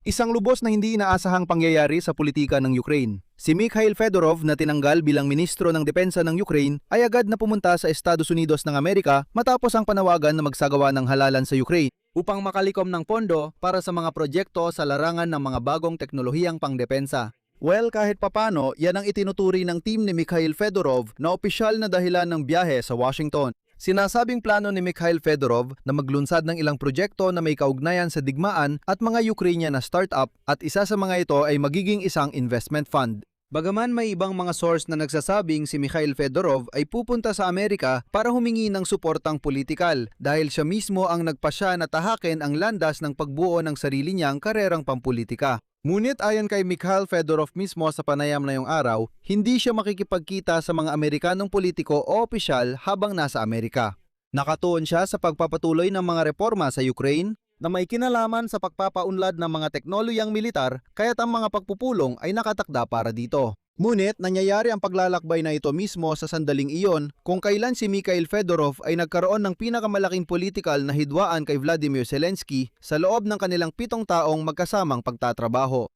Isang lubos na hindi inaasahang pangyayari sa politika ng Ukraine. Si Mikhail Fedorov na tinanggal bilang ministro ng depensa ng Ukraine ay agad na pumunta sa Estados Unidos ng Amerika matapos ang panawagan na magsagawa ng halalan sa Ukraine upang makalikom ng pondo para sa mga proyekto sa larangan ng mga bagong teknolohiyang pangdepensa. Well, kahit papano, yan ang itinuturi ng team ni Mikhail Fedorov na opisyal na dahilan ng biyahe sa Washington. Sinasabing plano ni Mikhail Fedorov na maglunsad ng ilang proyekto na may kaugnayan sa digmaan at mga Ukrainian na startup at isa sa mga ito ay magiging isang investment fund. Bagaman may ibang mga source na nagsasabing si Mikhail Fedorov ay pupunta sa Amerika para humingi ng suportang politikal dahil siya mismo ang nagpasya na tahakin ang landas ng pagbuo ng sarili niyang karerang pampulitika. Ngunit ayon kay Mikhail Fedorov mismo sa panayam na yung araw, hindi siya makikipagkita sa mga Amerikanong politiko o opisyal habang nasa Amerika. Nakatuon siya sa pagpapatuloy ng mga reforma sa Ukraine na may kinalaman sa pagpapaunlad ng mga teknolohiyang militar kaya't ang mga pagpupulong ay nakatakda para dito. Ngunit nangyayari ang paglalakbay na ito mismo sa sandaling iyon kung kailan si Mikhail Fedorov ay nagkaroon ng pinakamalaking politikal na hidwaan kay Vladimir Zelensky sa loob ng kanilang 7 taong magkasamang pagtatrabaho.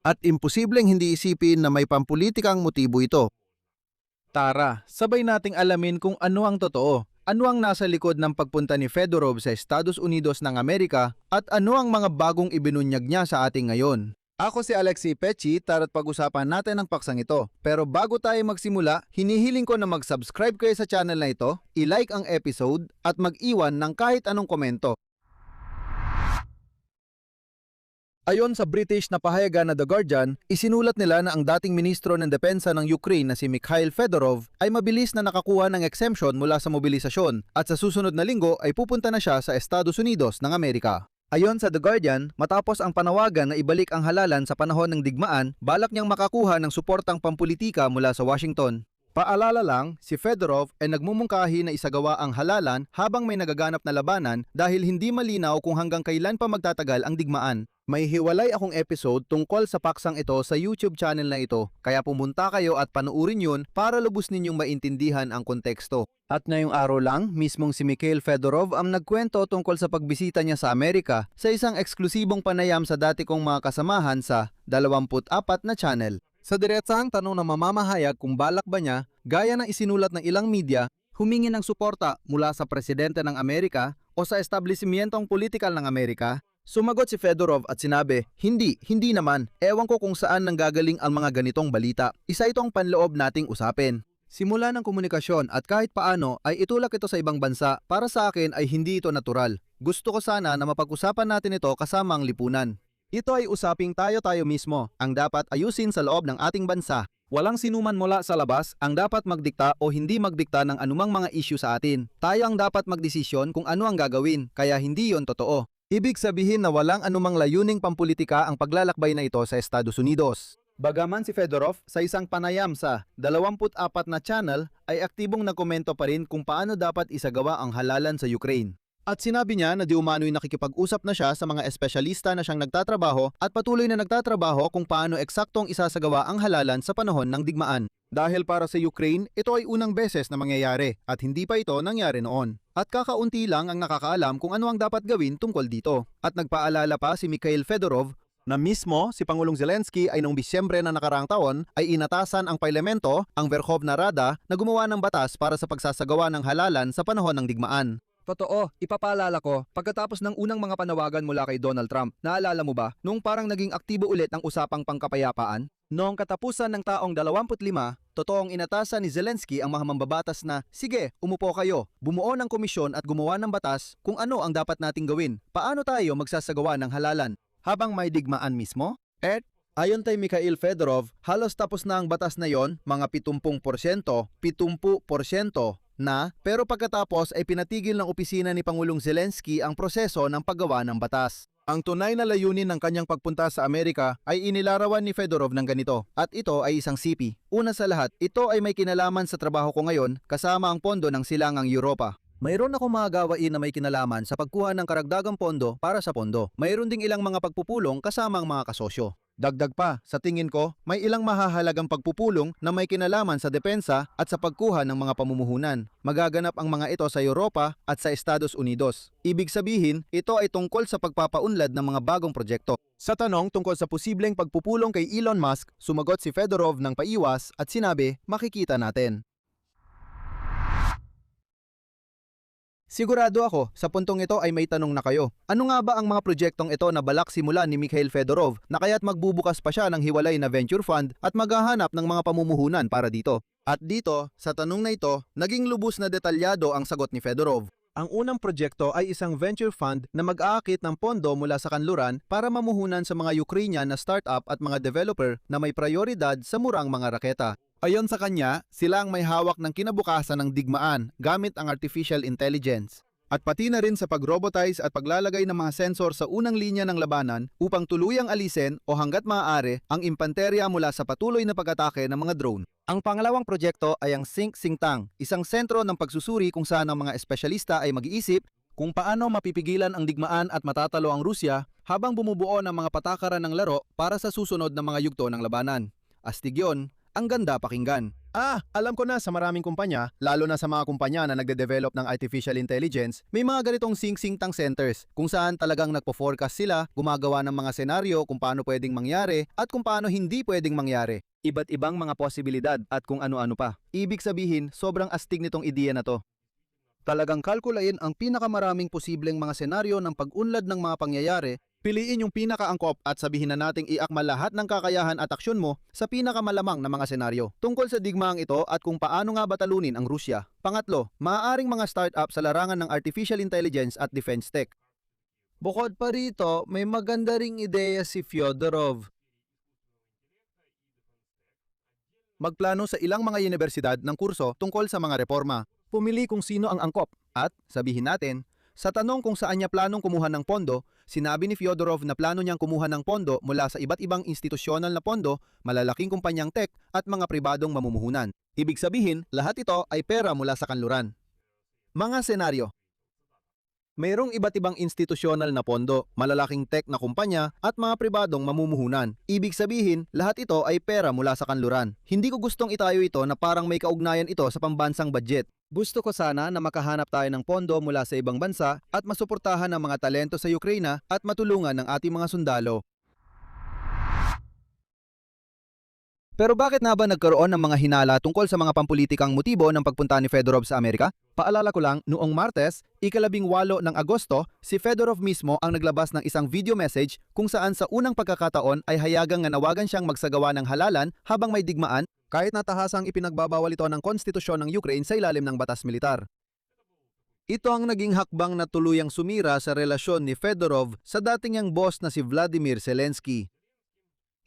At imposibleng hindi isipin na may pampulitikang motibo ito. Tara, sabay nating alamin kung ano ang totoo. Ano ang nasa likod ng pagpunta ni Fedorov sa Estados Unidos ng Amerika at ano ang mga bagong ibinunyag niya sa ating ngayon? Ako si Alexi Pechi, tara't pag-usapan natin ang paksang ito. Pero bago tayo magsimula, hinihiling ko na mag-subscribe kayo sa channel na ito, i-like ang episode at mag-iwan ng kahit anong komento. Ayon sa British na pahayagan na The Guardian, isinulat nila na ang dating ministro ng depensa ng Ukraine na si Mikhail Fedorov ay mabilis na nakakuha ng exemption mula sa mobilisasyon at sa susunod na linggo ay pupunta na siya sa Estados Unidos ng Amerika. Ayon sa The Guardian, matapos ang panawagan na ibalik ang halalan sa panahon ng digmaan, balak niyang makakuha ng suportang pampulitika mula sa Washington. Paalala lang, si Fedorov ay nagmumungkahi na isagawa ang halalan habang may nagaganap na labanan dahil hindi malinaw kung hanggang kailan pa magtatagal ang digmaan. May hiwalay akong episode tungkol sa paksang ito sa YouTube channel na ito, kaya pumunta kayo at panuurin yun para lubos ninyong maintindihan ang konteksto. At ngayong araw lang, mismong si Mikhail Fedorov ang nagkwento tungkol sa pagbisita niya sa Amerika sa isang eksklusibong panayam sa dati kong mga kasamahan sa 24 na channel. Sa diretsahang tanong na mamamahayag kung balak ba niya, gaya ng isinulat ng ilang media, humingi ng suporta mula sa presidente ng Amerika o sa establishmentong politikal ng Amerika, sumagot si Fedorov at sinabi, hindi naman, ewan ko kung saan nanggagaling ang mga ganitong balita. Isa itong panloob nating usapin. Simula ng komunikasyon at kahit paano ay itulak ito sa ibang bansa, para sa akin ay hindi ito natural. Gusto ko sana na mapag-usapan natin ito kasama ang lipunan. Ito ay usaping tayo mismo ang dapat ayusin sa loob ng ating bansa. Walang sinuman mula sa labas ang dapat magdikta o hindi magdikta ng anumang mga issue sa atin. Tayo ang dapat magdesisyon kung ano ang gagawin, kaya hindi yon totoo. Ibig sabihin na walang anumang layuning pampulitika ang paglalakbay na ito sa Estados Unidos. Bagaman si Fedorov sa isang panayam sa 24 na channel ay aktibong nagkomento pa rin kung paano dapat isagawa ang halalan sa Ukraine. At sinabi niya na di umano'y nakikipag-usap na siya sa mga espesyalista na siyang nagtatrabaho at patuloy na nagtatrabaho kung paano eksaktong isasagawa ang halalan sa panahon ng digmaan. Dahil para sa Ukraine, ito ay unang beses na mangyayari at hindi pa ito nangyari noon. At kakaunti lang ang nakakaalam kung ano ang dapat gawin tungkol dito. At nagpaalala pa si Mikhail Fedorov na mismo si Pangulong Zelensky ay noong Disyembre na nakaraang taon ay inatasan ang parlamento, ang Verkhovna Rada, na gumawa ng batas para sa pagsasagawa ng halalan sa panahon ng digmaan. Totoo, ipapaalala ko, pagkatapos ng unang mga panawagan mula kay Donald Trump, naalala mo ba, nung parang naging aktibo ulit ang usapang pangkapayapaan? Noong katapusan ng taong 25, totoong inatasan ni Zelensky ang mga mambabatas na, sige, umupo kayo, bumuo ng komisyon at gumawa ng batas kung ano ang dapat nating gawin. Paano tayo magsasagawa ng halalan? Habang may digmaan mismo? Ayon kay Mikhail Fedorov, halos tapos na ang batas na yon, mga 70% na, pero pagkatapos ay pinatigil ng opisina ni Pangulong Zelensky ang proseso ng paggawa ng batas. Ang tunay na layunin ng kanyang pagpunta sa Amerika ay inilarawan ni Fedorov ng ganito, at ito ay isang sipi. Una sa lahat, ito ay may kinalaman sa trabaho ko ngayon kasama ang pondo ng Silangang Europa. Mayroon akong mga gawain na may kinalaman sa pagkuha ng karagdagang pondo para sa pondo. Mayroon ding ilang mga pagpupulong kasama ang mga kasosyo. Dagdag pa, sa tingin ko, may ilang mahahalagang pagpupulong na may kinalaman sa depensa at sa pagkuha ng mga pamumuhunan. Magaganap ang mga ito sa Europa at sa Estados Unidos. Ibig sabihin, ito ay tungkol sa pagpapaunlad ng mga bagong proyekto. Sa tanong tungkol sa posibleng pagpupulong kay Elon Musk, sumagot si Fedorov ng paiwas at sinabi, makikita natin. Sigurado ako, sa puntong ito ay may tanong na kayo. Ano nga ba ang mga proyektong ito na balak simulan ni Mikhail Fedorov na kaya't magbubukas pa siya ng hiwalay na venture fund at maghahanap ng mga pamumuhunan para dito? At dito, sa tanong na ito, naging lubos na detalyado ang sagot ni Fedorov. Ang unang proyekto ay isang venture fund na mag-aakit ng pondo mula sa kanluran para mamuhunan sa mga Ukrainian na startup at mga developer na may prioridad sa murang mga raketa. Ayon sa kanya, sila ang may hawak ng kinabukasan ng digmaan gamit ang artificial intelligence. At pati na rin sa pag-robotize at paglalagay ng mga sensor sa unang linya ng labanan upang tuluyang alisin o hanggat maaari ang impanterya mula sa patuloy na pag-atake ng mga drone. Ang pangalawang proyekto ay ang Think Singtang, isang sentro ng pagsusuri kung saan ang mga espesyalista ay mag-iisip kung paano mapipigilan ang digmaan at matatalo ang Rusya habang bumubuo ng mga patakaran ng laro para sa susunod na mga yugto ng labanan. Astig yun. Ang ganda pakinggan. Alam ko na sa maraming kumpanya, lalo na sa mga kumpanya na nagde-develop ng artificial intelligence, may mga ganitong Think centers kung saan talagang nagpo-forecast sila, gumagawa ng mga senaryo kung paano pwedeng mangyari at kung paano hindi pwedeng mangyari. Iba't ibang mga posibilidad at kung ano-ano pa. Ibig sabihin, sobrang astig nitong ideya na to. Talagang kalkulain ang pinakamaraming posibleng mga senaryo ng pag-unlad ng mga pangyayari, piliin yung pinakaangkop at sabihin na nating iakma lahat ng kakayahan at aksyon mo sa pinakamalamang na mga senaryo tungkol sa digmaang ito at kung paano nga batalunin ang Rusya. Pangatlo, maaaring mga startup sa larangan ng artificial intelligence at defense tech. Bukod pa rito, may maganda ring ideya si Fyodorov. Magplano sa ilang mga universidad ng kurso tungkol sa mga reforma. Pumili kung sino ang angkop at, sabihin natin, sa tanong kung saan niya planong kumuha ng pondo, sinabi ni Fyodorov na plano niyang kumuha ng pondo mula sa iba't ibang institusyonal na pondo, malalaking kumpanyang tech at mga pribadong mamumuhunan. Ibig sabihin, lahat ito ay pera mula sa kanluran. Mga senaryo. Mayroong iba't ibang institusyonal na pondo, malalaking tech na kumpanya at mga pribadong mamumuhunan. Ibig sabihin, lahat ito ay pera mula sa kanluran. Hindi ko gustong itayo ito na parang may kaugnayan ito sa pambansang budget. Gusto ko sana na makahanap tayo ng pondo mula sa ibang bansa at masuportahan ang mga talento sa Ukraine at matulungan ng ating mga sundalo. Pero bakit na ba nagkaroon ng mga hinala tungkol sa mga pampulitikang motibo ng pagpunta ni Fedorov sa Amerika? Paalala ko lang, noong Martes, 18 ng Agosto, si Fedorov mismo ang naglabas ng isang video message kung saan sa unang pagkakataon ay hayagang nawagan siyang magsagawa ng halalan habang may digmaan kahit natahasang ipinagbabawal ito ng konstitusyon ng Ukraine sa ilalim ng batas militar. Ito ang naging hakbang na tuluyang sumira sa relasyon ni Fedorov sa dating niyang boss na si Vladimir Zelensky.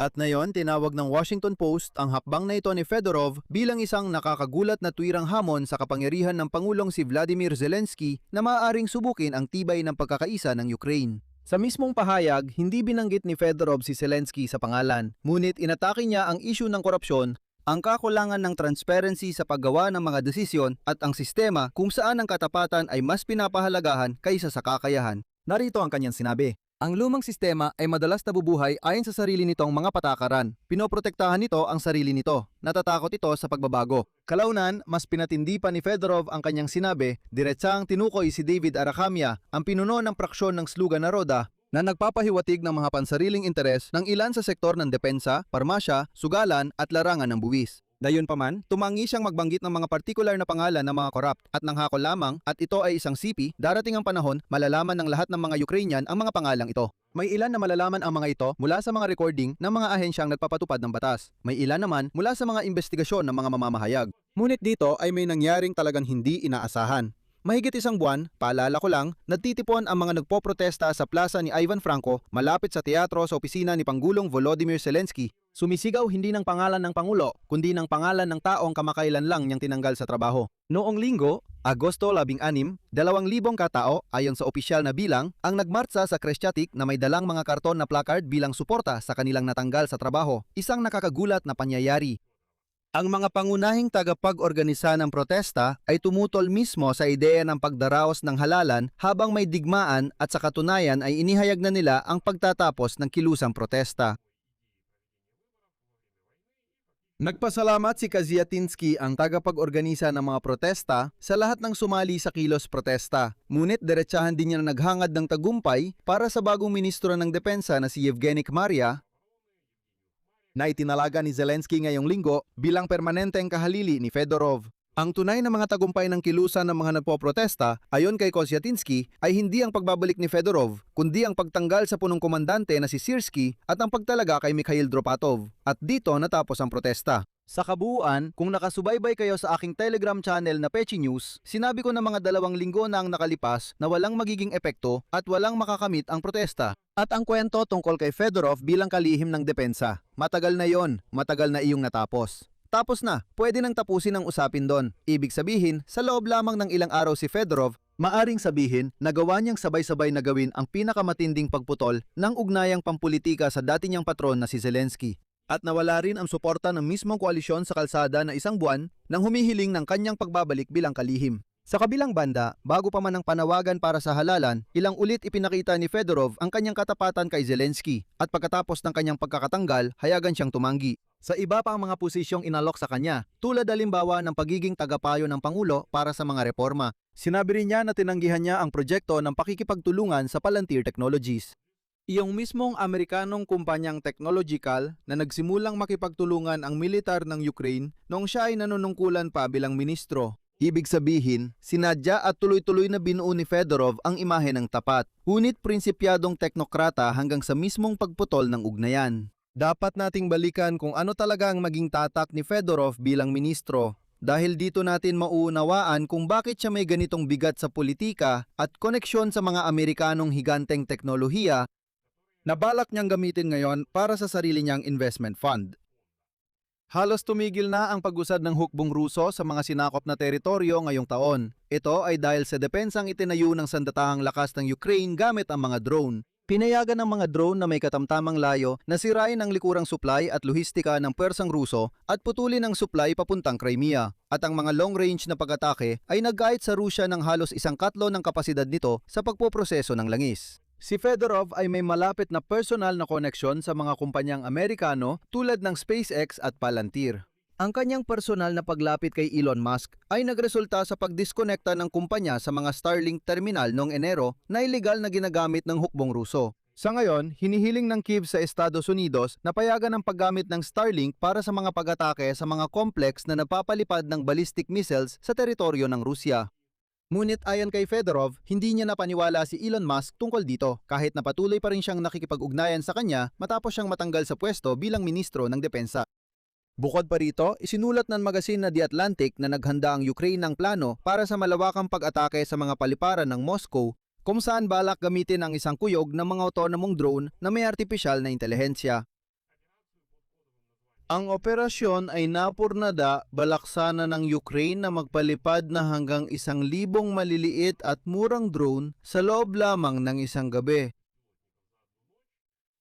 At ngayon, tinawag ng Washington Post ang hakbang na ito ni Fedorov bilang isang nakakagulat na tuwirang hamon sa kapangyarihan ng Pangulong si Vladimir Zelensky na maaaring subukin ang tibay ng pagkakaisa ng Ukraine. Sa mismong pahayag, hindi binanggit ni Fedorov si Zelensky sa pangalan, ngunit inatake niya ang issue ng korupsyon, ang kakulangan ng transparency sa paggawa ng mga desisyon at ang sistema kung saan ang katapatan ay mas pinapahalagahan kaysa sa kakayahan. Narito ang kanyang sinabi. Ang lumang sistema ay madalas nabubuhay ayon sa sarili nitong mga patakaran. Pinoprotektahan nito ang sarili nito. Natatakot ito sa pagbabago. Kalaunan, mas pinatindi pa ni Fedorov ang kanyang sinabi, diretsang tinukoy si David Arakhamia, ang pinuno ng praksyon ng Sluga Naroda, na nagpapahiwatig ng mga pansariling interes ng ilan sa sektor ng depensa, parmasya, sugalan at larangan ng buwis. Gayunpaman, tumangi siyang magbanggit ng mga partikular na pangalan ng mga korap at nang hakol lamang at ito ay isang sipi, darating ang panahon, malalaman ng lahat ng mga Ukrainian ang mga pangalang ito. May ilan na malalaman ang mga ito mula sa mga recording ng mga ahensyang nagpapatupad ng batas. May ilan naman mula sa mga investigasyon ng mga mamamahayag. Ngunit dito ay may nangyaring talagang hindi inaasahan. Mahigit isang buwan, paalala ko lang, nagtitipon ang mga nagpoprotesta sa plaza ni Ivan Franko malapit sa teatro sa opisina ni Pangulong Volodymyr Zelensky. Sumisigaw hindi ng pangalan ng Pangulo, kundi ng pangalan ng taong kamakailan lang niyang tinanggal sa trabaho. Noong linggo, Agosto 16, 2,000 katao ayon sa opisyal na bilang ang nagmartsa sa Chrestiatic na may dalang mga karton na placard bilang suporta sa kanilang natanggal sa trabaho. Isang nakakagulat na pangyayari. Ang mga pangunahing tagapag-organisa ng protesta ay tumutol mismo sa ideya ng pagdaraos ng halalan habang may digmaan at sa katunayan ay inihayag na nila ang pagtatapos ng kilusang protesta. Nagpasalamat si Kaziatinsky ang tagapag-organisa ng mga protesta sa lahat ng sumali sa kilos protesta. Ngunit diretsahan din niya na naghangad ng tagumpay para sa bagong ministro ng depensa na si Yevgeny Kmaria na itinalaga ni Zelensky ngayong linggo bilang permanenteng kahalili ni Fedorov. Ang tunay na mga tagumpay ng kilusan ng mga nagpoprotesta, ayon kay Koziatinsky, ay hindi ang pagbabalik ni Fedorov, kundi ang pagtanggal sa punong komandante na si Syrskyi at ang pagtalaga kay Mikhail Dropatov. At dito natapos ang protesta. Sa kabuuan, kung nakasubaybay kayo sa aking Telegram channel na Pechi News, sinabi ko na mga 2 linggo na ang nakalipas na walang magiging epekto at walang makakamit ang protesta. At ang kwento tungkol kay Fedorov bilang kalihim ng depensa. Matagal na yon, matagal na iyong natapos. Tapos na, pwede nang tapusin ang usapin doon. Ibig sabihin, sa loob lamang ng ilang araw si Fedorov, maaring sabihin na gawa niyang sabay-sabay na gawin ang pinakamatinding pagputol ng ugnayang pampulitika sa dati niyang patron na si Zelensky. At nawala rin ang suporta ng mismong koalisyon sa kalsada na 1 buwan nang humihiling ng kanyang pagbabalik bilang kalihim. Sa kabilang banda, bago pa man ang panawagan para sa halalan, ilang ulit ipinakita ni Fedorov ang kanyang katapatan kay Zelensky at pagkatapos ng kanyang pagkakatanggal, hayagan siyang tumanggi. Sa iba pa ang mga posisyong inalok sa kanya, tulad halimbawa ng pagiging tagapayo ng Pangulo para sa mga reforma. Sinabi rin niya na tinanggihan niya ang proyekto ng pakikipagtulungan sa Palantir Technologies. Iyong mismong Amerikanong kumpanyang technological na nagsimulang makipagtulungan ang militar ng Ukraine noong siya ay nanunungkulan pa bilang ministro. Ibig sabihin, sinadya at tuloy-tuloy na binuo ni Fedorov ang imahe ng tapat, ngunit prinsipyadong teknokrata hanggang sa mismong pagputol ng ugnayan. Dapat nating balikan kung ano talaga ang maging tatak ni Fedorov bilang ministro. Dahil dito natin mauunawaan kung bakit siya may ganitong bigat sa politika at koneksyon sa mga Amerikanong higanteng teknolohiya na balak niyang gamitin ngayon para sa sarili niyang investment fund. Halos tumigil na ang pag-usad ng hukbong Ruso sa mga sinakop na teritoryo ngayong taon. Ito ay dahil sa depensang itinayo ng sandatahang lakas ng Ukraine gamit ang mga drone. Pinayagan ng mga drone na may katamtamang layo na sirain ang likurang supply at lohistika ng pwersang Ruso at putulin ang supply papuntang Crimea. At ang mga long-range na pag-atake ay nag-guide sa Rusya ng halos 1/4 ng kapasidad nito sa pagpoproseso ng langis. Si Fedorov ay may malapit na personal na koneksyon sa mga kumpanyang Amerikano tulad ng SpaceX at Palantir. Ang kanyang personal na paglapit kay Elon Musk ay nagresulta sa pagdiskonekta ng kumpanya sa mga Starlink terminal noong Enero na ilegal na ginagamit ng hukbong Ruso. Sa ngayon, hinihiling ng Kyiv sa Estados Unidos na payagan ang paggamit ng Starlink para sa mga pag-atake sa mga complex na napapalipad ng ballistic missiles sa teritoryo ng Rusya. Ngunit ayon kay Fedorov, hindi niya napaniwala si Elon Musk tungkol dito kahit na patuloy pa rin siyang nakikipag-ugnayan sa kanya matapos siyang matanggal sa pwesto bilang ministro ng depensa. Bukod pa rito, isinulat ng magazine na The Atlantic na naghanda ang Ukraine ng plano para sa malawakang pag-atake sa mga paliparan ng Moscow kung saan balak gamitin ang isang kuyog ng mga autonomong drone na may artipisyal na intelihensya. Ang operasyon ay napurnada balaksana ng Ukraine na magpalipad na hanggang 1,000 maliliit at murang drone sa loob lamang ng isang gabi.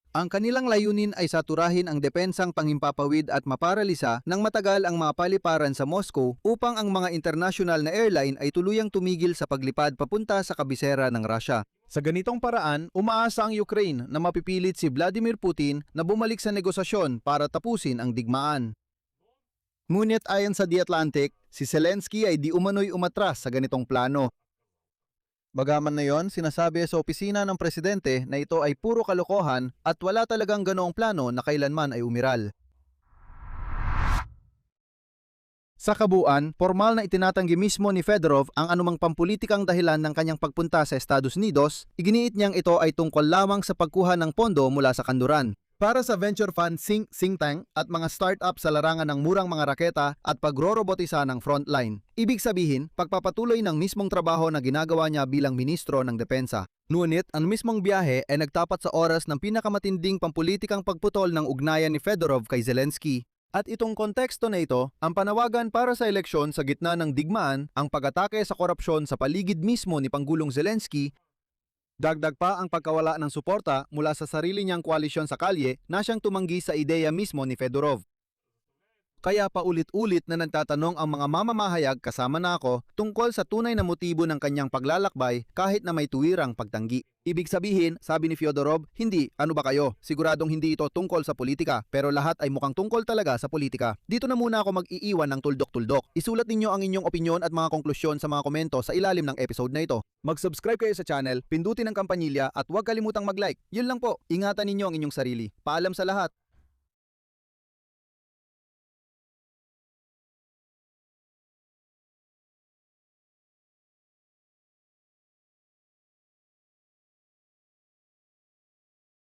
Ang kanilang layunin ay saturahin ang depensang pangimpapawid at maparalisa ng matagal ang mga paliparan sa Moscow upang ang mga international na airline ay tuluyang tumigil sa paglipad papunta sa kabisera ng Russia. Sa ganitong paraan, umaasa ang Ukraine na mapipilit si Vladimir Putin na bumalik sa negosasyon para tapusin ang digmaan. Ngunit ayon sa The Atlantic, si Zelensky ay di umano'y umatras sa ganitong plano. Bagaman na yon, sinasabi sa opisina ng presidente na ito ay puro kalokohan at wala talagang ganoong plano na kailanman ay umiral. Sa kabuuan, formal na itinatanggi mismo ni Fedorov ang anumang pampulitikang dahilan ng kanyang pagpunta sa Estados Unidos, iginiit niyang ito ay tungkol lamang sa pagkuha ng pondo mula sa kanluran. Para sa venture fund think tank at mga startup sa larangan ng murang mga raketa at pagrorobotisa ng frontline. Ibig sabihin, pagpapatuloy ng mismong trabaho na ginagawa niya bilang ministro ng depensa. Ngunit, ang mismong biyahe ay nagtapat sa oras ng pinakamatinding pampulitikang pagputol ng ugnayan ni Fedorov kay Zelensky. At itong konteksto na ito, ang panawagan para sa eleksyon sa gitna ng digmaan, ang pag-atake sa korupsyon sa paligid mismo ni Pangulong Zelensky, dagdag pa ang pagkawala ng suporta mula sa sarili niyang koalisyon sa kalye na siyang tumanggi sa ideya mismo ni Fedorov. Kaya paulit-ulit na nagtatanong ang mga mamamahayag kasama na ako tungkol sa tunay na motibo ng kanyang paglalakbay kahit na may tuwirang pagtanggi. Ibig sabihin, sabi ni Fyodorov, hindi, ano ba kayo? Siguradong hindi ito tungkol sa politika, pero lahat ay mukhang tungkol talaga sa politika. Dito na muna ako mag-iiwan ng tuldok-tuldok. Isulat ninyo ang inyong opinyon at mga konklusyon sa mga komento sa ilalim ng episode na ito. Mag-subscribe kayo sa channel, pindutin ang kampanilya at huwag kalimutang mag-like. Yun lang po, ingatan ninyo ang inyong sarili. Paalam sa lahat.